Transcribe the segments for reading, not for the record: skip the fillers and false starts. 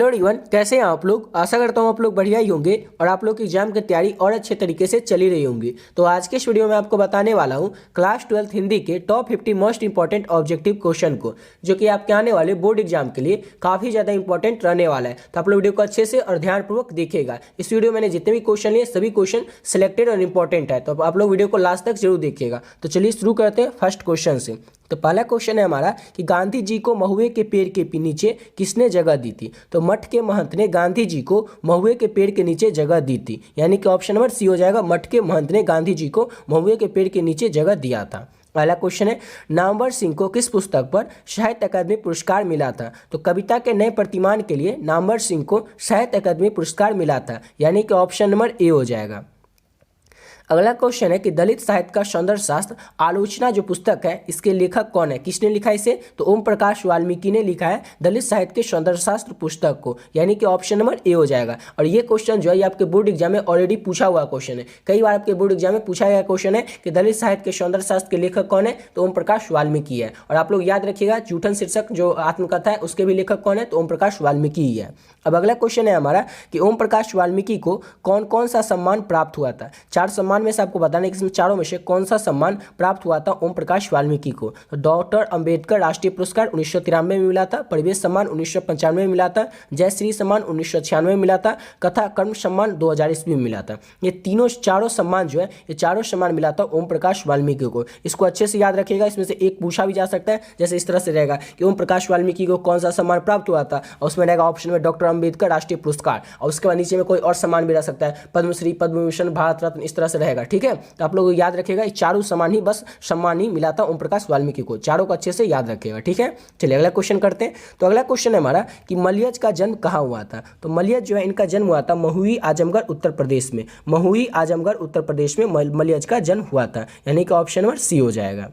Hello everyone, कैसे हैं आप लोग। आशा करता हूं आप लोग बढ़िया ही होंगे और आप लोग की एग्जाम की तैयारी और अच्छे तरीके से चली रही होंगी। तो आज के इस वीडियो में आपको बताने वाला हूं क्लास 12 हिंदी के top 50 most important objective question को, जो कि आपके आने वाले बोर्ड एग्जाम के लिए काफी ज्यादा इंपॉर्टेंट रहने वाला है। तो आप लोग वीडियो को अच्छे से और ध्यानपूर्वक देखिएगा। इस वीडियो में मैंने जितने भी क्वेश्चन लिए सभी क्वेश्चन सिलेक्टेड और इंपॉर्टेंट है, तो आप लोग वीडियो को लास्ट तक जरूर देखिएगा। तो चलिए शुरू करते हैं फर्स्ट क्वेश्चन से। तो पहला क्वेश्चन है हमारा कि गांधी जी को महुए के पेड़ के नीचे किसने जगह दी थी। तो मठ के महंत ने गांधी जी को महुए के पेड़ के नीचे जगह दी थी, यानी कि ऑप्शन नंबर सी हो जाएगा। मठ के महंत ने गांधी जी को महुए के पेड़ के नीचे जगह दिया था। पहला क्वेश्चन है, नामवर सिंह को किस पुस्तक पर साहित्य अकादमी पुरस्कार मिला था। तो कविता के नए प्रतिमान के लिए नामवर सिंह को साहित्य अकादमी पुरस्कार मिला था, यानी कि ऑप्शन नंबर ए हो जाएगा। अगला क्वेश्चन है कि दलित साहित्य का सौंदर्य शास्त्र आलोचना जो पुस्तक है, इसके लेखक कौन है, किसने लिखा इसे। तो ओम प्रकाश वाल्मीकि ने लिखा है दलित साहित्य के सौंदर्य शास्त्र पुस्तक को, यानी कि ऑप्शन नंबर ए हो जाएगा। और ये क्वेश्चन जो है ये आपके बोर्ड एग्जाम में ऑलरेडी पूछा हुआ क्वेश्चन है। कई बार आपके बोर्ड एग्जाम में पूछा गया क्वेश्चन है कि दलित साहित्य के सौंदर्य शास्त्र के लेखक कौन है। तो ओम प्रकाश वाल्मीकि है। और आप लोग याद रखिएगा जूठन शीर्षक जो आत्मकथा है उसके भी लेखक कौन है। तो ओम प्रकाश वाल्मीकि ही है। अब अगला क्वेश्चन है हमारा कि ओम प्रकाश वाल्मीकि को कौन कौन सा सम्मान प्राप्त हुआ था। 4 सम्मान में से आपको बताना है कि इसमें चारों में से कौन सा सम्मान प्राप्त हुआ था ओम प्रकाश वाल्मीकि को। तो डॉक्टर अंबेडकर राष्ट्रीय पुरस्कार 1993 में मिला था, परिवेश सम्मान 1995 में मिला था, जयश्री सम्मान 1996 में मिला था, कथा कर्म सम्मान 2000 ईस्वी में मिला था। ये चारों सम्मान जो है ये चारों सम्मान मिला था ओम प्रकाश वाल्मीकि को। इसको अच्छे से याद रखिएगा, इसमें से एक पूछा भी जा सकता है। जैसे इस तरह से रहेगा कि ओम प्रकाश वाल्मीकि को कौन सा सम्मान प्राप्त हुआ था, और उसमें रहेगा ऑप्शन में डॉक्टर अंबेडकर राष्ट्रीय पुरस्कार, और उसके बाद नीचे में कोई और सम्मान भी रह सकता है, पद्मश्री, पद्मभूषण, भारत रत्न, इस तरह से रहेगा। ठीक है, तो आप लोग याद रखिएगा ये चारों सम्मान ही बस सम्मान ही मिला था ओम प्रकाश वाल्मीकि को। चारों को अच्छे से याद रखिएगा। ठीक है, चलिए अगला क्वेश्चन करते हैं। तो अगला क्वेश्चन है हमारा कि मलयज का जन्म कहाँ हुआ था। तो मलयज जो है इनका जन्म हुआ था महुई आजमगढ़ उत्तर प्रदेश में। महुई आजमगढ़ उत्तर प्रदेश में मलयज का जन्म हुआ था, यानी कि ऑप्शन नंबर सी हो जाएगा।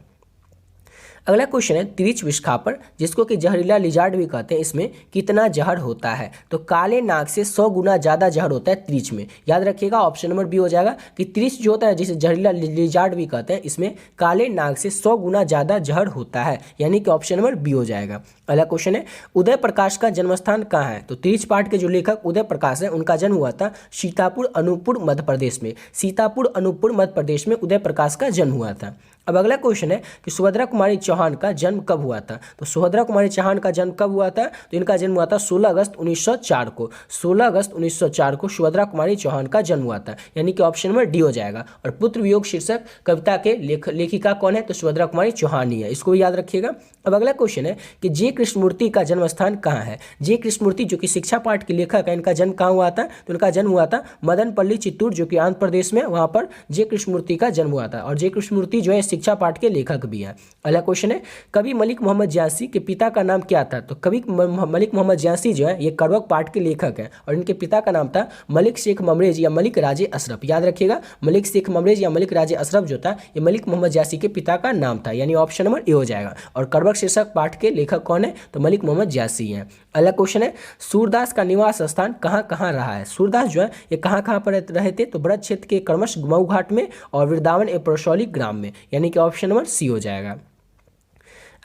अगला क्वेश्चन है तिरिच विस्थापन, जिसको कि जहरीला लिजार्ड भी कहते हैं, इसमें कितना जहर होता है। तो काले नाग से 100 गुना ज़्यादा जहर होता है तिरिच में। याद रखिएगा ऑप्शन नंबर बी हो जाएगा कि तिरिच जो होता है जिसे जहरीला लिजार्ड भी कहते हैं, इसमें काले नाग से 100 गुना ज़्यादा जहर होता है, यानी कि ऑप्शन नंबर बी हो जाएगा। अगला क्वेश्चन है उदय प्रकाश का जन्मस्थान कहाँ है। तो तिरिच पाठ के जो लेखक उदय प्रकाश है उनका जन्म हुआ था सीतापुर अनूपपुर मध्य प्रदेश में। सीतापुर अनूपपुर मध्य प्रदेश में उदय प्रकाश का जन्म हुआ था। अब अगला क्वेश्चन है कि सुभद्रा कुमारी चौहान का जन्म कब हुआ था। तो सुभद्रा कुमारी चौहान का जन्म कब हुआ था। तो इनका जन्म हुआ था 16 अगस्त 1904 को। 16 अगस्त 1904 को सुभद्रा कुमारी चौहान का जन्म हुआ था, यानी कि ऑप्शन नंबर डी हो जाएगा। और पुत्र वियोग शीर्षक कविता के लेखिका कौन है। तो सुभद्रा कुमारी चौहान ही है, इसको भी याद रखिएगा। अब अगला क्वेश्चन है कि जे कृष्णमूर्ति का जन्म स्थान कहाँ है। जे कृष्णमूर्ति जो कि शिक्षा पाठ के लेखक है, इनका जन्म कहाँ हुआ था। तो इनका जन्म हुआ था मदनपल्ली चित्तूर, जो कि आंध्र प्रदेश में, वहाँ पर जे कृष्णमूर्ति का जन्म हुआ था। और जे कृष्णमूर्ति जो है शिक्षा पाठ के लेखक भी हैं। अगला क्वेश्चन है कवि मलिक मोहम्मद ज्यासी के पिता का नाम क्या था। तो कवि मलिक मोहम्मद ज्यासी जो है ये करवक पाठ के लेखक हैं, और इनके पिता का नाम था मलिक शेख ममरेज या मलिक राजे अशरफ। याद रखिएगा मलिक शेख ममरेज या मलिक राजे अशरफ जो था ये मलिक मोहम्मद ज्यासी के पिता का नाम था, यानी ऑप्शन नंबर ए हो जाएगा। और करवक शीर्षक पाठ के लेखक कौन है। तो मलिक मोहम्मद ज्यासी हैं। अगला क्वेश्चन है सूरदास का निवास स्थान कहाँ कहाँ रहा है। सूरदास जो है ये कहाँ कहाँ पर रहे थे। तो ब्रज क्षेत्र के क्रमश मऊ घाट में और वृंदावन एवं परसौली ग्राम में, यानी कि ऑप्शन नंबर सी हो जाएगा।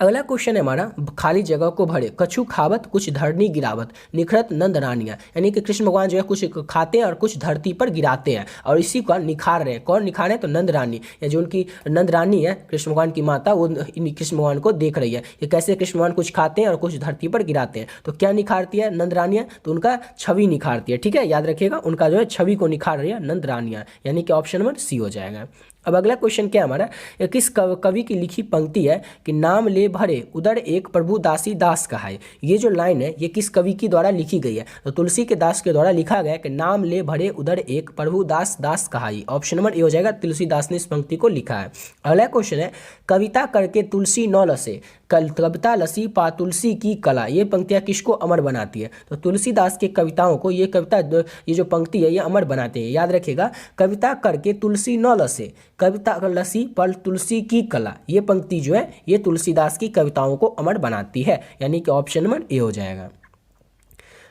अगला क्वेश्चन है हमारा खाली जगह को भरे कछु खावत कुछ धरनी गिरावत निखरत नंद रानियाँ, यानी कि कृष्ण भगवान जो है कुछ खाते हैं और कुछ धरती पर गिराते हैं, और इसी को निखार रहे हैं। कौन निखार है। तो नंद रानी, या जो उनकी नंद रानी है कृष्ण भगवान की माता, वो कृष्ण भगवान को देख रही है कि कैसे कृष्ण भगवान कुछ खाते हैं और कुछ धरती पर गिराते हैं। तो क्या निखारती है नंद रानियाँ। तो उनका छवि निखारती है। ठीक है, याद रखिएगा उनका जो है छवि को निखार रही है नंद रानियाँ, यानी कि ऑप्शन नंबर सी हो जाएगा। अब अगला क्वेश्चन क्या हमारा किस कवि की लिखी पंक्ति है कि नाम ले भरे उदर एक प्रभु दासी दास कहाय। ये जो लाइन है ये किस कवि की द्वारा लिखी गई है। तो तुलसी के दास के द्वारा लिखा गया है कि नाम ले भरे उदर एक प्रभु दास दास कहाई। ऑप्शन नंबर ए हो जाएगा, तुलसीदास ने इस पंक्ति को लिखा है। अगला क्वेश्चन है कविता करके तुलसी नौ लसे कविता लसी पा तुलसी की कला। ये पंक्तियाँ किसको अमर बनाती है। तो तुलसीदास के कविताओं को ये जो पंक्ति है ये अमर बनाते हैं। याद रखिएगा कविता करके तुलसी नौ लसे कविता लसी पर तुलसी की कला, ये पंक्ति जो है ये तुलसीदास की कविताओं को अमर बनाती है, यानी कि ऑप्शन नंबर ए हो जाएगा।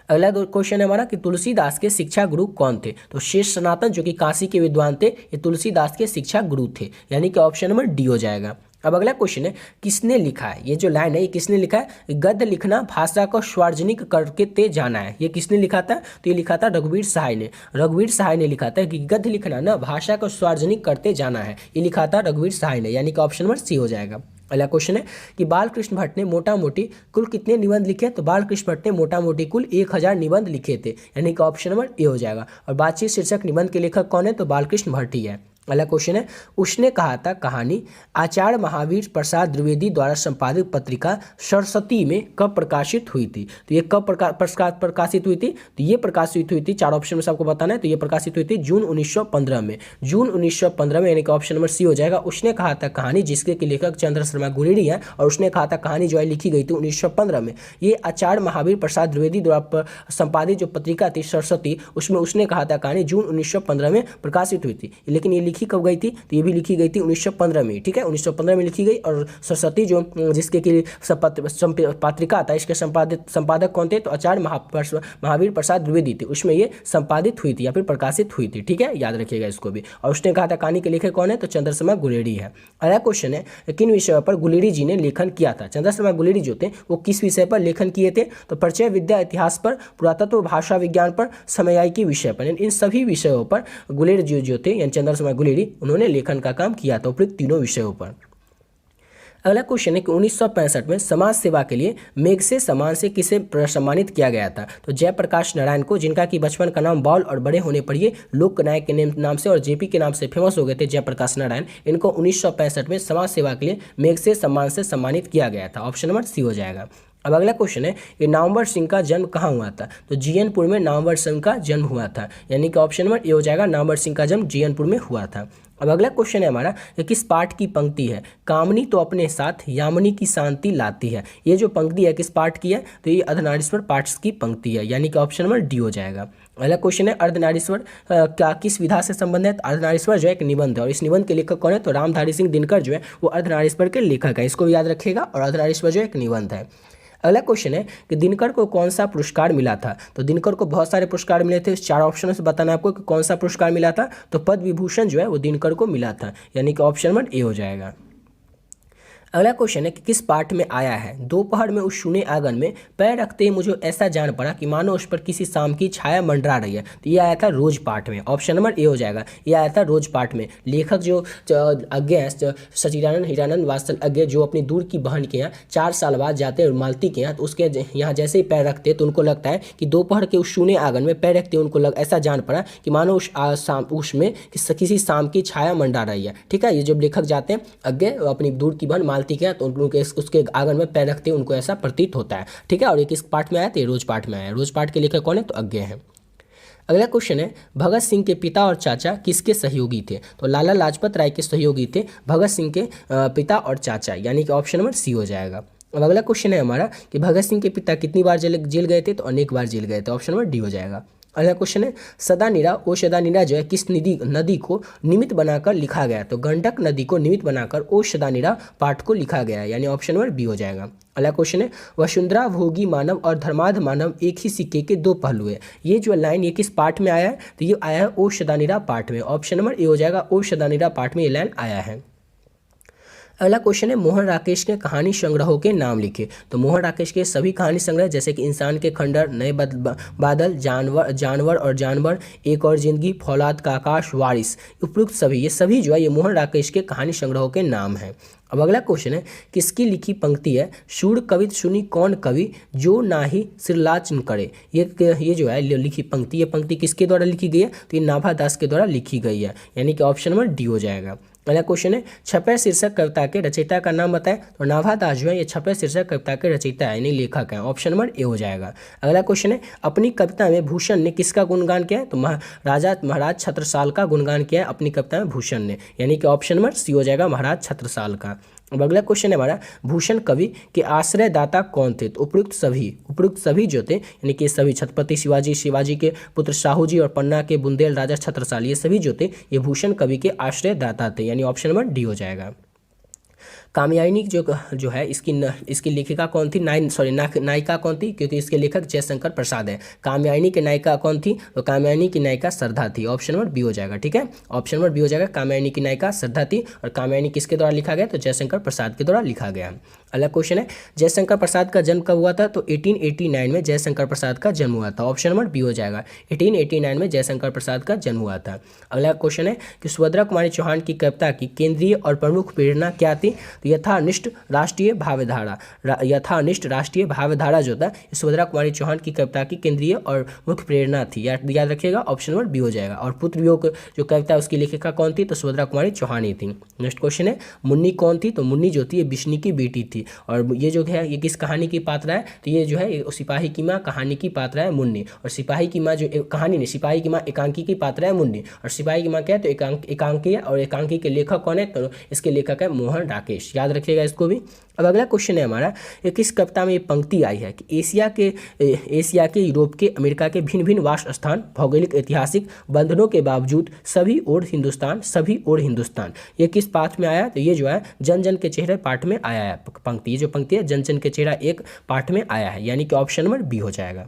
अगला क्वेश्चन है हमारा कि तुलसीदास के शिक्षा गुरु कौन थे। तो शेष सनातन जो कि काशी के विद्वान थे ये तुलसीदास के शिक्षा गुरु थे, यानी कि ऑप्शन नंबर डी हो जाएगा। अब अगला क्वेश्चन है, किसने लिखा है? ये जो लाइन है ये किसने लिखा है? गद्य लिखना भाषा को सार्वजनिक करके ते जाना है, ये किसने लिखा था? तो ये लिखा था रघुवीर सहाय ने। रघुवीर सहाय ने लिखा था कि गद्य लिखना ना भाषा को सार्वजनिक करते जाना है, ये लिखा था रघुवीर सहाय ने, यानी कि ऑप्शन नंबर सी हो जाएगा। अगला क्वेश्चन है कि बालकृष्ण भट्ट ने मोटा मोटी कुल कितने निबंध लिखे? तो बालकृष्ण भट्ट ने मोटा मोटी कुल 1000 निबंध लिखे थे, यानी कि ऑप्शन नंबर ए हो जाएगा। और बातचीत शीर्षक निबंध के लेखक कौन है? तो बालकृष्ण भट्ट ही है। अगला क्वेश्चन है, उसने कहा था कहानी आचार्य महावीर प्रसाद द्विवेदी द्वारा संपादित पत्रिका सरस्वती में कब प्रकाशित हुई थी? तो ये कब प्रकाशित हुई थी? तो ये प्रकाशित हुई थी, 4 ऑप्शन में से आपको बताना है। तो ये प्रकाशित हुई थी जून 1915 में, जून 1915 में, यानी कि ऑप्शन नंबर सी हो जाएगा। उसने कहा था कहानी, जिसके कि लेखक चंद्र शर्मा गुलेरी है, और उसने कहा था कहानी जो है लिखी गई थी 1915 में। ये आचार्य महावीर प्रसाद द्विवेदी द्वारा संपादित जो पत्रिका थी सरस्वती, उसमें उसने कहा था कहानी जून 1915 में प्रकाशित हुई थी। लेकिन ये लिखी कब गई थी? तो ये भी लिखी गई थी 1915 में, ठीक है, 1915 में लिखी गई। और सरस्वती जो जिसके की पत्रिका था, इसके संपादक कौन थे? तो आचार्य महावीर प्रसाद द्विवेदी थे, उसमें ये संपादित हुई थी या फिर प्रकाशित हुई थी, ठीक है, याद रखिएगा इसको भी। और उसने कहा था कहानी के लेखक कौन है? तो चंद्र शर्मा गुलेरी है। अगला क्वेश्चन है, किन विषयों पर गुलेरी जी ने लेखन किया था? चंद्र शर्मा गुलेरी जो थे वो किस विषय पर लेखन किए थे? तो परिचय विद्या, इतिहास पर, पुरातत्व, भाषा विज्ञान पर, समयायिकी विषय पर, इन सभी विषयों पर गुलेरी जी जो थे, यानी चंद्र शर्मा गुलेरी, उन्होंने लेखन का काम किया था उपयुक्त तीनों विषयों पर। अगला क्वेश्चन है कि 1965 में समाज सेवा के लिए मैग्सेसे सम्मान से किसे सम्मानित किया गया था? तो जयप्रकाश नारायण को, जिनका कि बचपन का नाम बॉल और बड़े होने पर ये लोक नायक के नाम से और जेपी के नाम से फेमस हो गए थे, जयप्रकाश नारायण, इनको 1965 में समाज सेवा के लिए मैग्सेसे सम्मान से सम्मानित किया गया था। ऑप्शन नंबर सी हो जाएगा। अब अगला क्वेश्चन है कि नामवर सिंह का जन्म कहाँ हुआ था? तो जीयनपुर में नामवर सिंह का जन्म हुआ था, यानी कि ऑप्शन नंबर ए हो जाएगा, नामवर सिंह का जन्म जीयनपुर में हुआ था। अब अगला क्वेश्चन है हमारा कि किस पाठ की पंक्ति है? कामनी तो अपने साथ यामिनी की शांति लाती है। ये जो पंक्ति है किस पाठ की है? तो ये अर्धनारीश्वर पाठ की पंक्ति है, यानी कि ऑप्शन नंबर डी हो जाएगा। अगला क्वेश्चन है अर्धनारीश्वर क्या किस विधा से संबंधित? अर्धनारीश्वर जो है एक निबंध है, और इस निबंध के लेखक कौन है? तो रामधारी सिंह दिनकर जो है वो अर्धनारीश्वर के लेखक है, इसको याद रखिएगा। और अर्धनारीश्वर जो एक निबंध है। अगला क्वेश्चन है कि दिनकर को कौन सा पुरस्कार मिला था? तो दिनकर को बहुत सारे पुरस्कार मिले थे, 4 ऑप्शन से बताना आपको कि कौन सा पुरस्कार मिला था। तो पद्म विभूषण जो है वो दिनकर को मिला था, यानी कि ऑप्शन नंबर ए हो जाएगा। अगला क्वेश्चन है कि किस पाठ में आया है? दोपहर में उस शून्य आंगन में पैर रखते ही मुझे ऐसा जान पड़ा कि मानो उस पर किसी शाम की छाया मंडरा रही है। तो ये आया था रोज पाठ में, ऑप्शन नंबर ए हो जाएगा। ये आया था रोज पाठ में। लेखक जो अज्ञे हैं सचिदानंद हीरानंद वात्सल अज्ञे, जो अपनी दूर की बहन के यहाँ 4 साल बाद जाते हैं मालती के यहाँ, तो उसके यहाँ जैसे ही पैर रखते तो उनको लगता है कि दोपहर के उस शून्य आंगन में पैर रखते उनको ऐसा जान पड़ा कि मानो उसमें किसी शाम की छाया मंडरा रही है, ठीक है। ये जब लेखक जाते हैं अज्ञे अपनी दूर की बहन के, तो उनके उसके आंगन में पैर रखते उनको ऐसा प्रतीत होता है, ठीक है। और ये किस पाठ में आया? तो रोज पाठ में आया। रोज पाठ के लेखक कौन है? तो अज्ञे हैं। अगला क्वेश्चन है भगत सिंह के पिता और चाचा किसके सहयोगी थे? तो लाला लाजपत राय के सहयोगी थे भगत सिंह के पिता और चाचा, यानी कि ऑप्शन नंबर सी हो जाएगा। अब अगला क्वेश्चन है हमारा कि भगत सिंह के पिता कितनी बार जेल गए थे? तो अनेक बार जेल गए थे, ऑप्शन नंबर डी हो जाएगा। अगला क्वेश्चन है सदानीरा ओ सदानीरा जो है किस नदी को निमित्त बनाकर लिखा गया? तो गंडक नदी को निमित्त बनाकर ओ सदानीरा पाठ को लिखा गया है, यानी ऑप्शन नंबर बी हो जाएगा। अगला क्वेश्चन है वसुंधरा भोगी मानव और धर्माध मानव एक ही सिक्के के 2 पहलू है। ये जो लाइन ये किस पाठ में आया है? तो ये आया है ओ सदानीरा पाठ में, ऑप्शन नंबर ए हो जाएगा। ओ सदानीरा पाठ में ये लाइन आया है। अगला क्वेश्चन है मोहन राकेश के कहानी संग्रहों के नाम लिखे। तो मोहन राकेश के सभी कहानी संग्रह जैसे कि इंसान के खंडर, नए बादल, जानवर और जानवर, एक और जिंदगी, फौलाद का आकाश, वारिस, उपयुक्त सभी, ये सभी जो है ये मोहन राकेश के कहानी संग्रहों के नाम हैं। अब अगला क्वेश्चन है किसकी लिखी पंक्ति है? शूर कवित सुनी कौन कवि जो नाही सिरलाचन करे। ये जो है लिखी पंक्ति, ये पंक्ति किसके द्वारा लिखी गई है? तो ये नाभा दास के द्वारा लिखी गई है, यानी कि ऑप्शन नंबर डी हो जाएगा। अगला क्वेश्चन है छपे शीर्षक कविता के रचयिता का नाम बताएं। तो नाभा दास जो है ये छपे शीर्षक कविता के रचयिता है, यानी लेखक है, ऑप्शन नंबर ए हो जाएगा। अगला क्वेश्चन है अपनी कविता में भूषण ने किसका गुणगान किया है? तो महाराज छत्रसाल का गुणगान किया है अपनी कविता में भूषण ने, यानी कि ऑप्शन नंबर सी हो जाएगा, महाराज छत्रसाल का। अब अगला क्वेश्चन है हमारा भूषण कवि के आश्रयदाता कौन थे? तो उपयुक्त सभी जो थे, यानी कि सभी छत्रपति शिवाजी के पुत्र साहू जी और पन्ना के बुंदेल राजा छत्रसाल, ये सभी जो थे ये भूषण कवि के आश्रयदाता थे, यानी ऑप्शन नंबर डी हो जाएगा। कामयानी जो है इसकी लेखिका कौन थी? नायिका कौन थी? क्योंकि इसके लेखक जयशंकर प्रसाद है। कामयानी की नायिका कौन थी? तो कामयानी की नायिका श्रद्धा थी। ऑप्शन नंबर बी हो जाएगा। ठीक है, ऑप्शन नंबर बी हो जाएगा। कामयानी की नायिका श्रद्धा थी। और कामयानी किसके द्वारा लिखा गया? तो जयशंकर प्रसाद के द्वारा लिखा गया। अगला क्वेश्चन है, जयशंकर प्रसाद का जन्म कब हुआ था? तो 1889 में जयशंकर प्रसाद का जन्म हुआ था। ऑप्शन नंबर बी हो जाएगा। 1889 में जयशंकर प्रसाद का जन्म हुआ था। अगला क्वेश्चन है कि सुभद्रा कुमारी चौहान की कविता की केंद्रीय और प्रमुख प्रेरणा क्या थी? तो यथानिष्ठ राष्ट्रीय भावधारा। यथानिष्ठ राष्ट्रीय भावधारा जो था सुभद्रा कुमारी चौहान की कविता की केंद्रीय और मुख्य प्रेरणा थी। याद रखिएगा, ऑप्शन नंबर बी हो जाएगा। और पुत्र वियोग जो कविता उसकी लेखिका कौन थी? तो सुभद्रा कुमारी चौहान ही थी। नेक्स्ट क्वेश्चन है, मुन्नी कौन थी? तो मुन्नी जो थी ये बिश्नी की बेटी थी। और ये जो है ये किस कहानी की पात्रा है? तो ये जो है सिपाही की माँ कहानी की पात्रा है मुन्नी। और सिपाही की माँ जो कहानी नहीं, सिपाही की माँ एकांकी की पात्रा है मुन्नी। और सिपाही की माँ क्या है? तो एकांकी है। और एकांकी के लेखक कौन है? तो इसके लेखक है मोहन राकेश। याद रखिएगा इसको भी। अब अगला क्वेश्चन है हमारा, ये किस कविता में ये पंक्ति आई है कि एशिया के, यूरोप के, अमेरिका के भिन्न भिन्न वास स्थान, भौगोलिक ऐतिहासिक बंधनों के बावजूद सभी ओर हिंदुस्तान। ये किस पाठ में आया? तो ये जो है जन जन के चेहरे पाठ में आया है पंक्ति। ये जो पंक्ति है जन जन के चेहरा एक पाठ में आया है, यानी कि ऑप्शन नंबर बी हो जाएगा।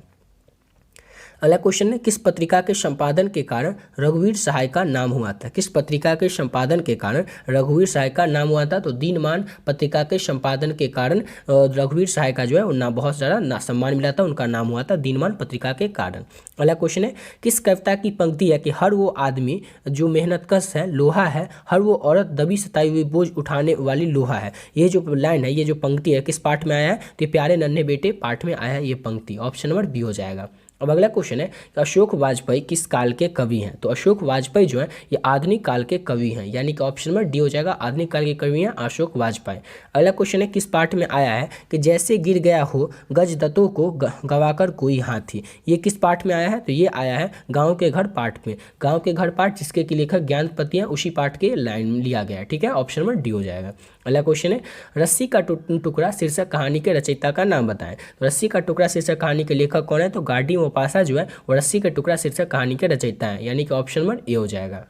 अगला क्वेश्चन है, किस पत्रिका के संपादन के कारण रघुवीर सहाय का नाम हुआ था? किस पत्रिका के संपादन के कारण रघुवीर सहाय का नाम हुआ था? तो दीनमान पत्रिका के संपादन के कारण रघुवीर सहाय का जो है वो बहुत ज़्यादा सम्मान मिला था, उनका नाम हुआ था दीनमान पत्रिका के कारण। अगला क्वेश्चन है, किस कविता की पंक्ति है कि हर वो आदमी जो मेहनतकश है लोहा है, हर वो औरत दबी सताई हुई बोझ उठाने वाली लोहा है? ये जो लाइन है, ये जो पंक्ति है किस पाठ में आया है? तो प्यारे नन्हे बेटे पाठ में आया है ये पंक्ति। ऑप्शन नंबर बी हो जाएगा। अब अगला क्वेश्चन है कि अशोक वाजपेयी किस काल के कवि हैं? तो अशोक वाजपेयी जो है ये आधुनिक काल के कवि हैं, यानी कि ऑप्शन नंबर डी हो जाएगा। आधुनिक काल के कवि हैं अशोक वाजपेयी। अगला क्वेश्चन है, किस पाठ में आया है कि जैसे गिर गया हो गजदत्तों को गवाकर कोई हाथी? ये किस पाठ में आया है? तो ये आया है गाँव के घर पाठ में। गाँव के घर पाठ जिसके की लेखक ज्ञानपति हैं, उसी पाठ के लाइन लिया गया है। ठीक है, ऑप्शन नंबर डी हो जाएगा। अगला क्वेश्चन है, रस्सी का टुकड़ा शीर्षक कहानी के रचयिता का नाम बताएं। तो रस्सी का टुकड़ा शीर्षक कहानी के लेखक कौन है? तो गार्डी मोपासा जो है वो रस्सी का टुकड़ा शीर्षक कहानी के रचयिता है, यानी कि ऑप्शन नंबर ए हो जाएगा।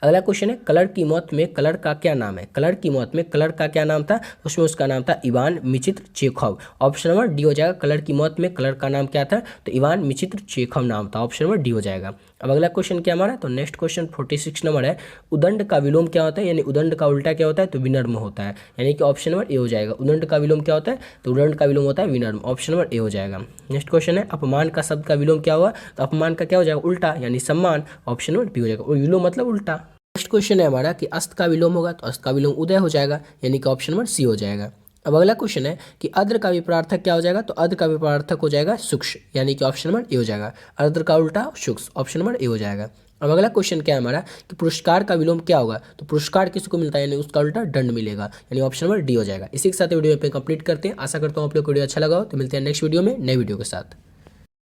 अगला क्वेश्चन है, कलर की मौत में कलर का क्या नाम है? कलर की मौत में कलर का क्या नाम था? उसमें उसका नाम था इवान मिचित्र चेखोव। ऑप्शन नंबर डी हो जाएगा। कलर की मौत में कलर का नाम क्या था? तो इवान मिचित्र चेखोव नाम था। ऑप्शन नंबर डी हो जाएगा। अब अगला क्वेश्चन क्या हमारा? तो नेक्स्ट क्वेश्चन 46 नंबर है, उदंड का विलोम क्या होता है? यानी उदंड का उल्टा क्या होता है? तो विनर्म होता है, यानी कि ऑप्शन नंबर ए हो जाएगा। उदंड का विलोम क्या होता है? तो उदंड का विलोम होता है विनर्म। ऑप्शन नंबर ए हो जाएगा। नेक्स्ट क्वेश्चन है, अपमान का शब्द का विलोम क्या हुआ? तो अपमान का क्या हो जाएगा? उल्टा, यानी सम्मान। ऑप्शन नंबर बी हो जाएगा। और विलोम मतलब उल्टा। नेक्स्ट क्वेश्चन है हमारा कि अस्त का विलोम होगा, तो अस्त का विलोम उदय हो जाएगा, यानी कि ऑप्शन नंबर सी हो जाएगा। अब अगला क्वेश्चन है कि अद्र का विपरार्थक क्या हो जाएगा? तो अद्र का विपरार्थक हो जाएगा सूक्ष्म, यानी कि ऑप्शन नंबर ए हो जाएगा। अद्र का उल्टा सूक्ष्म, ऑप्शन नंबर ए हो जाएगा। अब अगला क्वेश्चन क्या है हमारा कि पुरस्कार का विलोम क्या होगा? तो पुरस्कार किसको मिलता है? यानी उसका उल्टा दंड मिलेगा, यानी ऑप्शन नंबर डी हो जाएगा। इसी के साथ वीडियो पे कंप्लीट करते हैं। आशा करता हूँ आप लोग को वीडियो अच्छा लगा हो। तो मिलते हैं नेक्स्ट वीडियो में नई वीडियो के साथ।